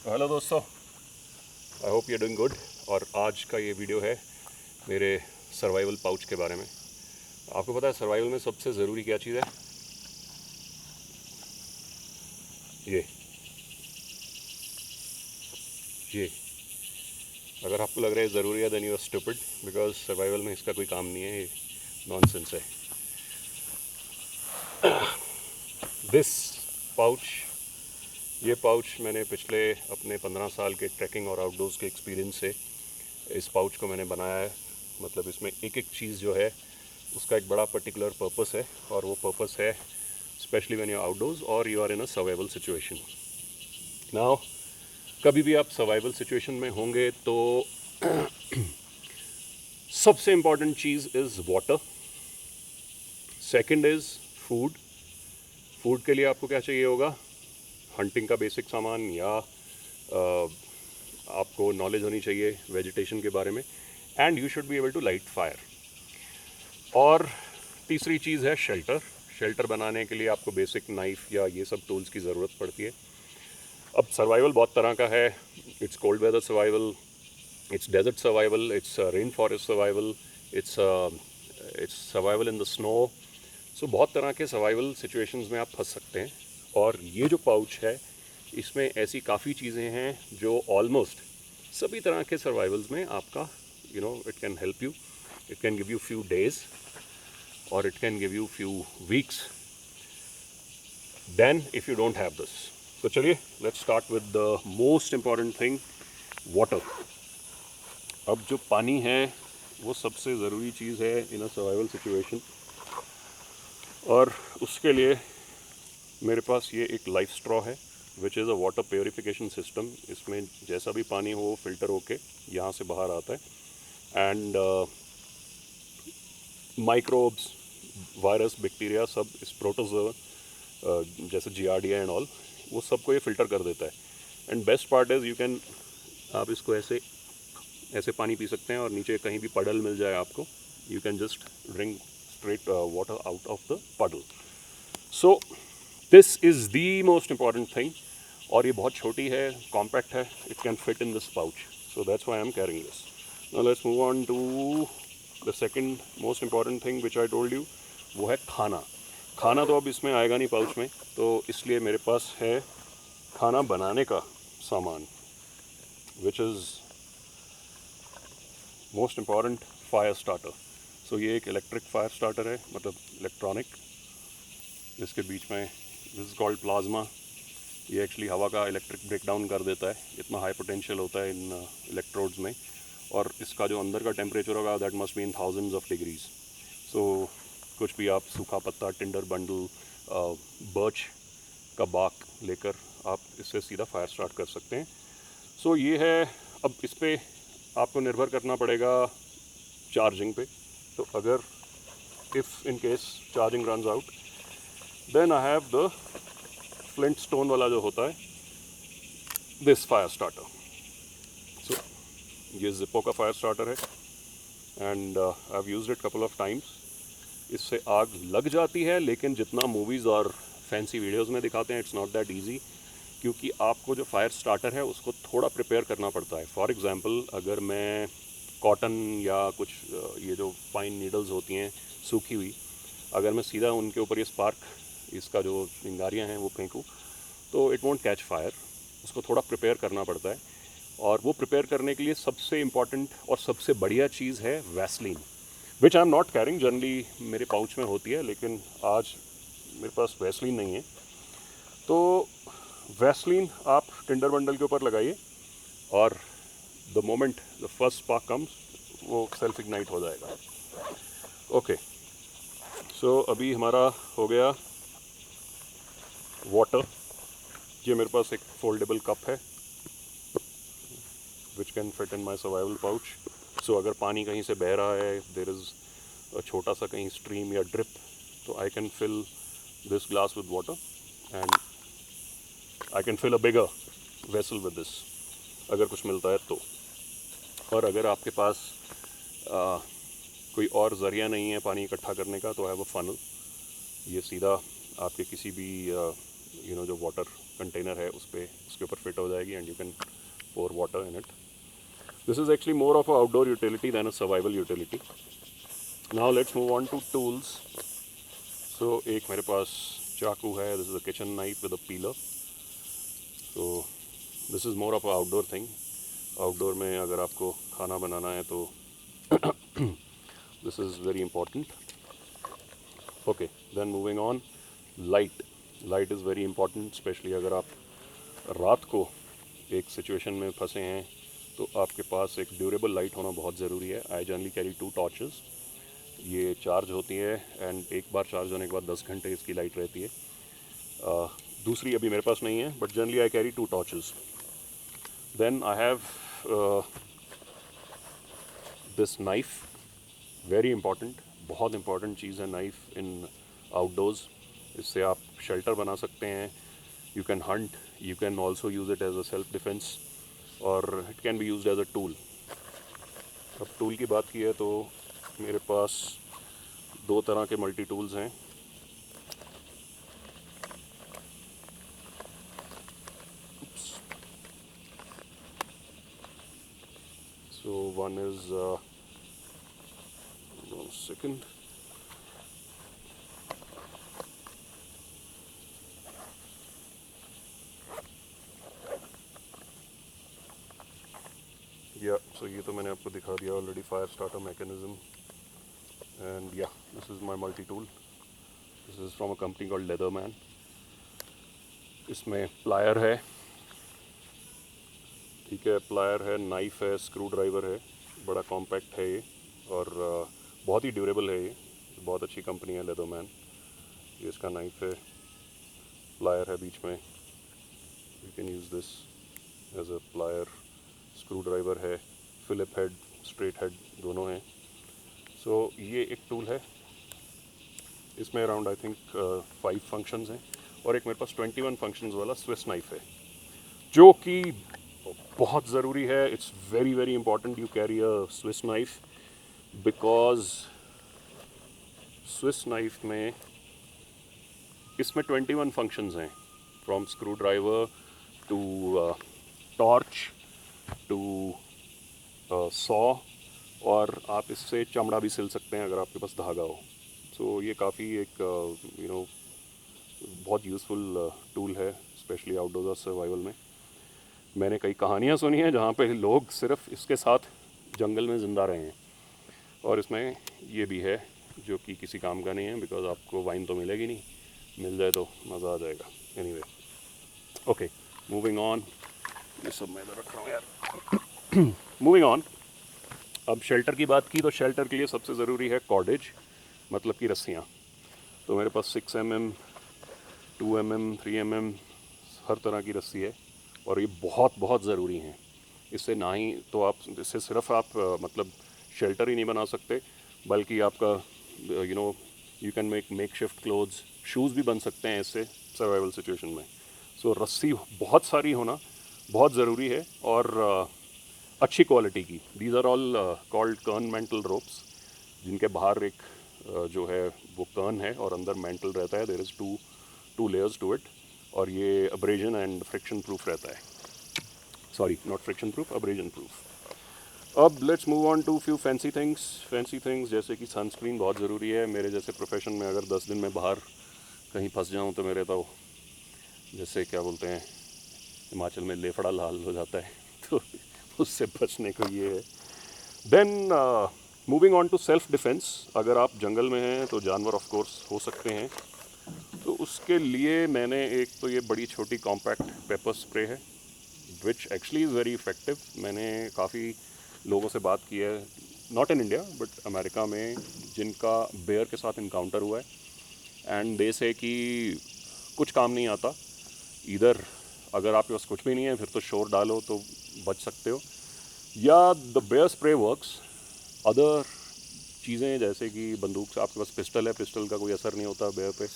Hello दोस्तों, I hope you doing good. और आज का ये वीडियो है मेरे सर्वाइवल पाउच के बारे में। आपको पता है सर्वाइवल में सबसे ज़रूरी क्या चीज़ है? ये ये अगर आपको लग रहा है ज़रूरी है then you are stupid, because survival में इसका कोई काम नहीं है, ये नॉनसेंस है। दिस पाउच, ये पाउच मैंने पिछले अपने 15 साल के ट्रैकिंग और आउटडोर्स के एक्सपीरियंस से इस पाउच को मैंने बनाया है। मतलब इसमें एक एक चीज़ जो है उसका एक बड़ा पर्टिकुलर पर्पस है, और वो पर्पस है स्पेशली व्हेन यू आउटडोर्स और you are in a survival situation. Now कभी भी आप सर्वाइवल सिचुएशन में होंगे तो सबसे इम्पॉर्टेंट चीज़ is water, second is food. Food के लिए आपको क्या चाहिए होगा? हंटिंग का बेसिक सामान, या आपको नॉलेज होनी चाहिए वेजिटेशन के बारे में, and you should be able to light fire. और तीसरी चीज़ है शेल्टर। शेल्टर बनाने के लिए आपको बेसिक नाइफ या ये सब टूल्स की ज़रूरत पड़ती है। अब सर्वाइवल बहुत तरह का है। It's cold weather survival, it's desert survival, it's rain forest survival, it's it's survival in the snow. So बहुत तरह के सर्वाइवल सिचुएशंस में आप फंस सकते हैं। और ये जो पाउच है इसमें ऐसी काफ़ी चीज़ें हैं जो ऑलमोस्ट सभी तरह के सर्वाइवल्स में आपका it can help you. It can give you few days or it can give you few weeks then if you don't have this. तो चलिए let's start with the most important thing, water. अब जो पानी है वो सबसे ज़रूरी चीज़ है इन अ सर्वाइवल सिचुएशन, और उसके लिए मेरे पास ये एक लाइफ स्ट्रॉ है which is a water purification system. इसमें जैसा भी पानी हो वो फिल्टर होके यहाँ से बाहर आता है, एंड माइक्रोब्स, वायरस, बैक्टीरिया सब इस प्रोटोजोआ जैसे जियार्डिया एंड ऑल, वो सबको ये फ़िल्टर कर देता है। एंड बेस्ट पार्ट इज़ आप इसको ऐसे ऐसे पानी पी सकते हैं और नीचे कहीं भी पडल मिल जाए आपको, you can just drink straight water out of the puddle. So this is the most important thing. और ये बहुत छोटी है, कॉम्पैक्ट है, it can fit in this pouch, so that's why I am carrying this. Now let's move on to the second most important thing which I told you, वो है खाना। खाना तो अब इसमें आएगा नहीं पाउच में, तो इसलिए मेरे पास है खाना बनाने का सामान which is most important, fire starter. So ये एक इलेक्ट्रिक फायर स्टार्टर है, मतलब इलेक्ट्रॉनिक। इसके बीच में दिस इज़ कॉल्ड प्लाज्मा। ये एक्चुअली हवा का इलेक्ट्रिक ब्रेकडाउन कर देता है, इतना हाई पोटेंशियल होता है इन इलेक्ट्रोड्स में। और इसका जो अंदर का टेम्परेचर होगा that must be in thousands of degrees. So कुछ भी आप सूखा पत्ता, टिंडर बंडल, बर्च का बाक लेकर आप इससे सीधा फायर स्टार्ट कर सकते हैं। सो ये है। अब इस पर आपको निर्भर करना पड़ेगा चार्जिंग पे। तो अगर if in case charging runs out then I have the flint stone वाला जो होता है, दिस फायर स्टार्टर। सो ये जिप्पो का फायर स्टार्टर है, and I have used it couple of times. इससे आग लग जाती है, लेकिन जितना मूवीज़ और फैंसी वीडियोस में दिखाते हैं इट्स नॉट दैट इजी, क्योंकि आपको जो फायर स्टार्टर है उसको थोड़ा प्रिपेयर करना पड़ता है। फॉर एग्जांपल, अगर मैं कॉटन या कुछ ये जो पाइन नीडल्स होती हैं सूखी हुई, अगर मैं सीधा उनके ऊपर ये स्पार्क, इसका जो चिंगारियाँ हैं वो फेंकूँ तो इट वॉन्ट कैच फायर। उसको थोड़ा प्रिपेयर करना पड़ता है, और वो प्रिपेयर करने के लिए सबसे इम्पॉर्टेंट और सबसे बढ़िया चीज़ है Vaseline, which I am not carrying. Generally मेरे पाउच में होती है, लेकिन आज मेरे पास वैसलीन नहीं है। तो वैसलीन आप टिंडर बंडल के ऊपर लगाइए, और the moment the first spark comes वो सेल्फ इग्नाइट हो जाएगा। ओके, सो अभी हमारा हो गया वाटर। ये मेरे पास एक फोल्डेबल कप है which can fit in my survival pouch. So अगर पानी कहीं से बह रहा है, देर इज़ छोटा सा कहीं स्ट्रीम या ड्रिप, तो I can fill this glass with water and I can fill a bigger vessel with this, अगर कुछ मिलता है तो। और अगर आपके पास कोई और ज़रिया नहीं है पानी इकट्ठा करने का, तो है वो फ़नल। ये सीधा आपके किसी भी जो वाटर कंटेनर है उसके ऊपर फिट हो जाएगी and you can pour water in it. This is actually more of a outdoor utility than a survival utility. Now let's move on to tools. So एक मेरे पास चाकू है. This is a kitchen knife with a peeler. So this is more of a outdoor thing. Outdoor में अगर आपको खाना बनाना है तो this is very important. Okay, then moving on. Light is very important, specially अगर आप रात को एक सिचुएशन में फंसे हैं तो आपके पास एक ड्यूरेबल लाइट होना बहुत ज़रूरी है. I generally carry 2 torches. ये चार्ज होती है एंड एक बार चार्ज होने के बाद 10 घंटे इसकी लाइट रहती है. दूसरी अभी मेरे पास नहीं है, but generally I carry 2 torches. Then I have this knife. Very important, बहुत इंपॉर्टेंट चीज़ है नाइफ इन आउटडोर्स. इससे आप शेल्टर बना सकते हैं. You can hunt, you can also use it as a self defense, और it can be used as a tool. अब टूल की बात की है तो मेरे पास 2 तरह के मल्टी टूल्स हैं. So one is 1 second. या सो ये तो मैंने आपको दिखा दिया already, fire starter mechanism. And yeah this is my multi tool. This is from a company called Leatherman. इसमें प्लायर है, ठीक है, प्लायर है, नाइफ है, स्क्रू ड्राइवर है. बड़ा कॉम्पैक्ट है ये और बहुत ही ड्यूरेबल है. ये बहुत अच्छी कंपनी है लेदरमैन. ये इसका नाइफ है, प्लायर है बीच में. You can use this as a plier. Screwdriver है, फिलिप हेड, स्ट्रेट हेड दोनों हैं. सो ये एक टूल है. इसमें अराउंड आई थिंक 5 फंक्शंस हैं. और एक मेरे पास 21 फंक्शंस वाला स्विस नाइफ है जो कि बहुत ज़रूरी है. It's very very important you carry a Swiss knife, because Swiss knife में इसमें 21 फंक्शंस हैं, from screwdriver to torch to saw, और आप इससे चमड़ा भी सिल सकते हैं अगर आपके पास धागा हो. सो ये काफ़ी एक बहुत यूज़फुल टूल है, स्पेशली आउटडोर और सर्वाइवल में. मैंने कई कहानियाँ सुनी हैं जहाँ पे लोग सिर्फ इसके साथ जंगल में ज़िंदा रहे हैं. और इसमें ये भी है जो कि किसी काम का नहीं है, बिकॉज आपको वाइन तो मिलेगी नहीं, मिल जाए तो मज़ा आ जाएगा. Anyway, okay, moving on. ये सब मैं इधर रख रहा हूँ यार. Moving on. अब शेल्टर की बात की तो शेल्टर के लिए सबसे ज़रूरी है कॉर्डेज, मतलब कि रस्सियाँ. तो मेरे पास 6 mm, 2 mm, 3 mm हर तरह की रस्सी है और ये बहुत बहुत ज़रूरी हैं. इससे ना ही तो आप, इससे सिर्फ आप मतलब शेल्टर ही नहीं बना सकते, बल्कि आपका you can make shift clothes, shoes भी बन सकते हैं इससे सर्वाइवल सिचुएशन में. सो रस्सी बहुत सारी होना बहुत ज़रूरी है और अच्छी क्वालिटी की. दीज आर ऑल कॉल्ड कर्न मेंटल रोप्स, जिनके बाहर एक जो है वो कर्न है और अंदर मेंटल रहता है. There is two layers to it, और ये अब्रेजन एंड फ्रिक्शन प्रूफ रहता है. Sorry, not friction proof, abrasion proof. अब let's move on to few fancy things जैसे कि सनस्क्रीन बहुत ज़रूरी है. मेरे जैसे प्रोफेशन में अगर 10 दिन में बाहर कहीं फंस जाऊँ तो मेरे तो जैसे क्या बोलते हैं हिमाचल में लेफड़ा लाल हो जाता है, तो उससे बचने को ये है. Then moving on to self defence. अगर आप जंगल में हैं तो जानवर ऑफ कोर्स हो सकते हैं, तो उसके लिए मैंने एक तो ये बड़ी छोटी कॉम्पैक्ट पेपर स्प्रे है, which actually is very effective. मैंने काफ़ी लोगों से बात की है, not in India but America में, जिनका बेयर के साथ इनकाउंटर हुआ है, एंड दे से कि कुछ काम नहीं आता. इधर अगर आपके पास कुछ भी नहीं है फिर तो शोर डालो तो बच सकते हो, या the bear spray works. Other चीज़ें जैसे कि बंदूक से, आपके पास पिस्टल है, पिस्टल का कोई असर नहीं होता बेयर पे.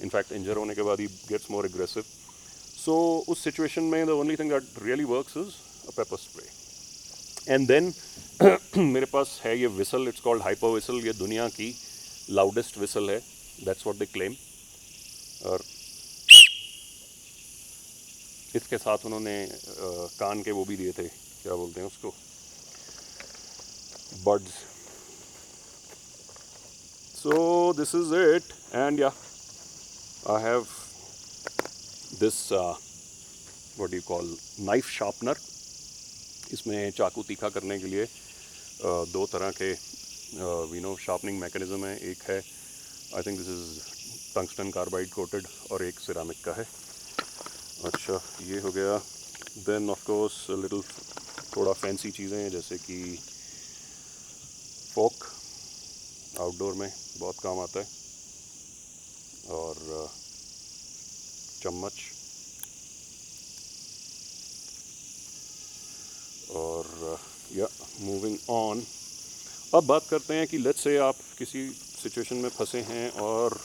इनफैक्ट इंजर होने के बाद ही गेट्स मोर एग्रेसिव. सो उस सिचुएशन में the only thing that really works is a pepper spray. And then मेरे पास है ये whistle, it's called hyper whistle. ये दुनिया की लाउडेस्ट विसल है, दैट्स व्हाट दे क्लेम. और इसके साथ उन्होंने कान के वो भी दिए थे, क्या बोलते हैं उसको, buds. So this is it, and yeah, I have this what do you call, knife sharpener. इसमें चाकू तीखा करने के लिए दो तरह के शार्पनिंग मैकेनिज्म है. एक है, I think this is tungsten carbide coated, और एक सिरामिक का है. अच्छा, ये हो गया. देन ऑफ कोर्स लिटिल थोड़ा फैंसी चीज़ें हैं, जैसे कि फोक, आउटडोर में बहुत काम आता है, और चम्मच, और या मूविंग ऑन. अब बात करते हैं कि लेट्स से आप किसी सिचुएशन में फंसे हैं और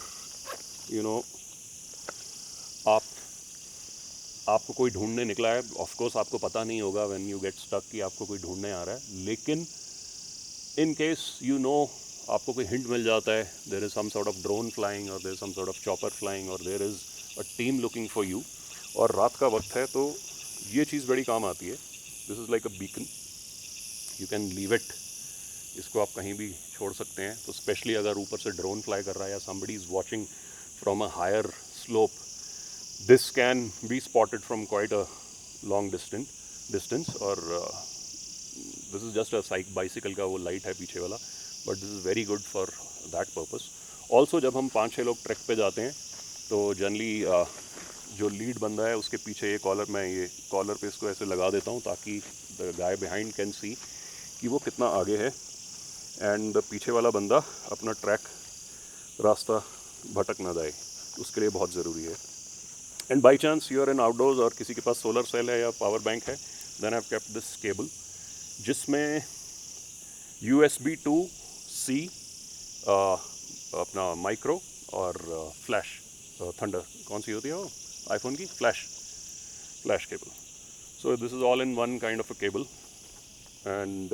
आपको कोई ढूंढने निकला है. ऑफ कोर्स आपको पता नहीं होगा व्हेन यू गेट स्टक कि आपको कोई ढूंढने आ रहा है, लेकिन इन केस आपको कोई हिंट मिल जाता है, there is some sort of drone flying, और there is some sort of chopper flying, और there is a team looking for you, और रात का वक्त है, तो ये चीज़ बड़ी काम आती है. This is like a beacon, you can leave it. इसको आप कहीं भी छोड़ सकते हैं. तो स्पेशली अगर ऊपर से ड्रोन फ्लाई कर रहा है या somebody is watching from a higher slope, this can be spotted from quite a long distance. और this is just a bicycle का वो लाइट है पीछे वाला, but this is very good for that purpose. Also जब हम 5-6 लोग track पे जाते हैं, तो जनरली जो लीड बंदा है उसके पीछे ये कॉलर, मैं ये कॉलर पे इसको ऐसे लगा देता हूँ ताकि the guy behind can see कि वो कितना आगे है, एंड पीछे वाला बंदा अपना ट्रैक रास्ता भटक ना जाए. उसके लिए बहुत ज़रूरी है. And by chance you are in outdoors और किसी के पास सोलर सेल है या पावर बैंक है, then I have kept this cable, जिसमें USB to C अपना माइक्रो और फ्लैश, थंडर कौन सी होती है वो आईफोन की, flash cable. So this is all in one kind of a cable. And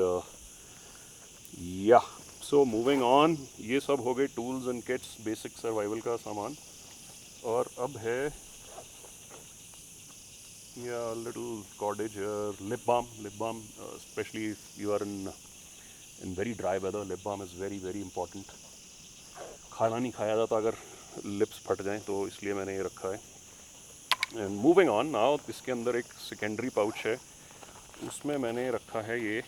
या सो मूविंग ऑन, ये सब हो गए tools and kits, basic survival का सामान. और अब है या little cordage, lip balm, specially if you are in very dry weather, lip balm is very very important. खाना नहीं खाया जाता अगर लिप्स फट जाएं, तो इसलिए मैंने ये रखा है. एंड मूविंग ऑन नाउ, इसके अंदर एक सेकेंडरी पाउच है, उसमें मैंने रखा है ये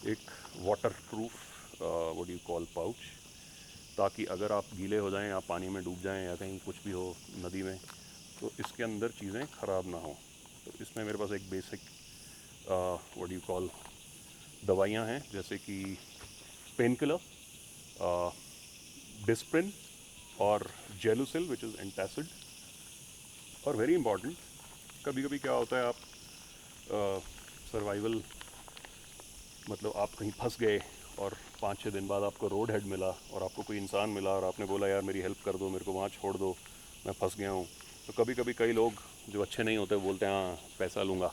एक water proof what do you call pouch, ताकि अगर आप गीले हो जाएं, आप पानी में डूब जाएं या कहीं कुछ भी हो नदी में, तो इसके अंदर चीज़ें ख़राब ना हो. तो इसमें मेरे पास एक basic what do you call दवाइयाँ हैं, जैसे कि पेन किलर, डिस्प्रिन और जेलुसिल विच इज़ एंटासिड. और वेरी इंपॉर्टेंट, कभी कभी क्या होता है, आप सर्वाइवल मतलब आप कहीं फंस गए और 5-6 दिन बाद आपको रोड हेड मिला और आपको कोई इंसान मिला और आपने बोला यार मेरी हेल्प कर दो, मेरे को वहाँ छोड़ दो, मैं फंस गया हूँ. तो कभी कभी कई लोग जो अच्छे नहीं होते बोलते हैं हाँ पैसा लूँगा,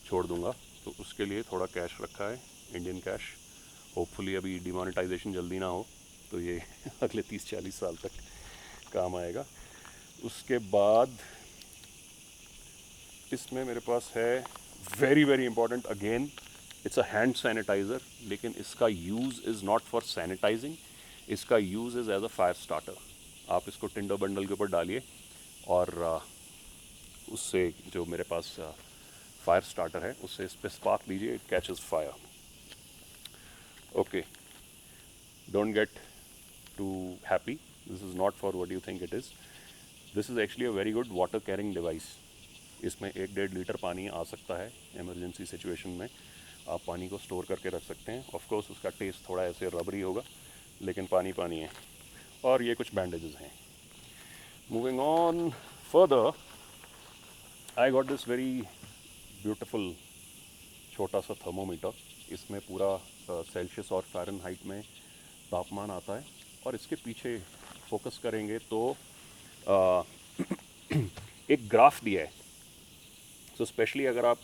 छोड़ दूँगा. तो उसके लिए थोड़ा कैश रखा है, इंडियन कैश. होपफुली अभी डिमोनेटाइजेशन जल्दी ना हो, तो ये अगले 30-40 साल तक काम आएगा. उसके बाद इसमें मेरे पास है very very important, again it's a hand sanitiser, लेकिन इसका use is not for sanitising, इसका use is as a fire starter. आप इसको टिंडर बंडल के ऊपर डालिए और उससे जो मेरे पास फायर स्टार्टर है उससे इस पर स्पार्क दीजिए, it catches fire. Okay, don't get too happy, this is not for what you think it is. This is actually a very good water carrying device. इसमें 1-1.5 लीटर पानी आ सकता है. इमरजेंसी सिचुएशन में आप पानी को स्टोर करके रख सकते हैं. ऑफ कोर्स उसका टेस्ट थोड़ा ऐसे रबरी होगा, लेकिन पानी पानी है. और ये कुछ बैंडेजेस हैं. Moving on further, I got this very beautiful छोटा सा थर्मोमीटर. इसमें पूरा सेल्सियस और फ़ारेनहाइट में तापमान आता है, और इसके पीछे फोकस करेंगे तो एक ग्राफ दिया है. सो स्पेशली अगर आप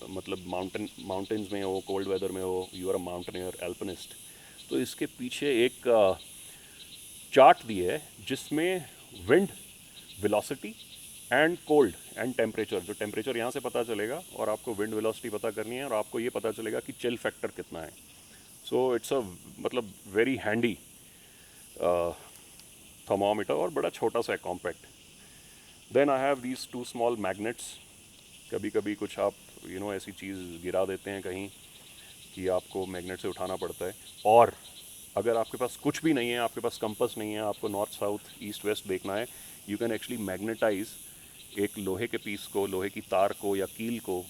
मतलब माउंटेन्स में हो, कोल्ड वेदर में हो, यू आर अ माउंटेनियर, एल्पिनिस्ट, तो इसके पीछे एक चार्ट दिया है जिसमें wind velocity and cold and temperature. जो टेम्परेचर यहाँ से पता चलेगा और आपको विंड वेलोसिटी पता करनी है और आपको ये पता चलेगा कि चिल फैक्टर कितना है। सो इट्स अ मतलब वेरी हैंडी थर्मामीटर और बड़ा छोटा सा compact. Then I have these two small magnets. कभी कभी कुछ आप ऐसी चीज़ गिरा देते हैं कहीं कि आपको मैग्नेट से उठाना पड़ता है। और अगर आपके पास कुछ भी नहीं है, आपके पास कंपास नहीं है, आपको नॉर्थ साउथ ईस्ट वेस्ट देखना है, यू कैन एक्चुअली मैग्नेटाइज एक लोहे के पीस को, लोहे की तार को या कील को,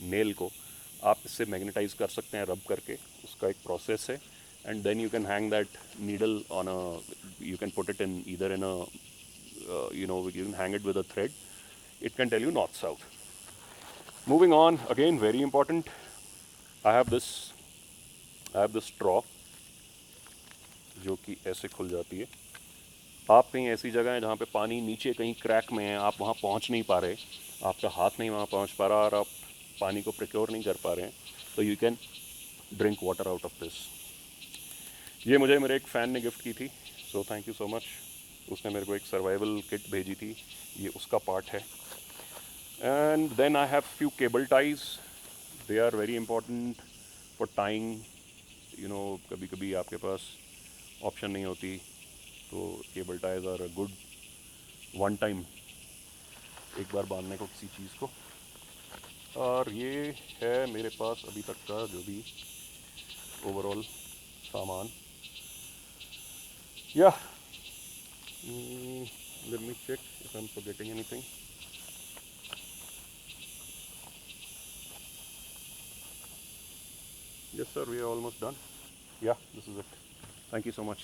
नेल को आप इससे मैग्नेटाइज कर सकते हैं रब करके। उसका एक प्रोसेस है। And then you can hang that needle on a, you can put it in either in a you can hang it with a thread. It can tell you north south. Moving on, again very important, I have this straw जो कि ऐसे खुल जाती है। आप कहीं ऐसी जगह है जहाँ पे पानी नीचे कहीं क्रैक में है, आप वहाँ पहुँच नहीं पा रहे, आपका हाथ नहीं वहाँ पहुँच पा रहा और आप पानी को प्रिक्योर नहीं कर पा रहे हैं, तो you can drink water out of this. ये मुझे मेरे एक फ़ैन ने गिफ्ट की थी, so thank you so much. उसने मेरे को एक सर्वाइवल किट भेजी थी, ये उसका पार्ट है। And then I have few cable ties. They are very important for tying. कभी कभी आपके पास ऑप्शन नहीं होती, तो cable ties are a good one time, एक बार बांधने को किसी चीज़ को। और ये है मेरे पास अभी तक का जो भी ओवरऑल सामान। या let me check if I am forgetting anything. Yes, sir, we are almost done. Yeah, this is it. Thank you so much.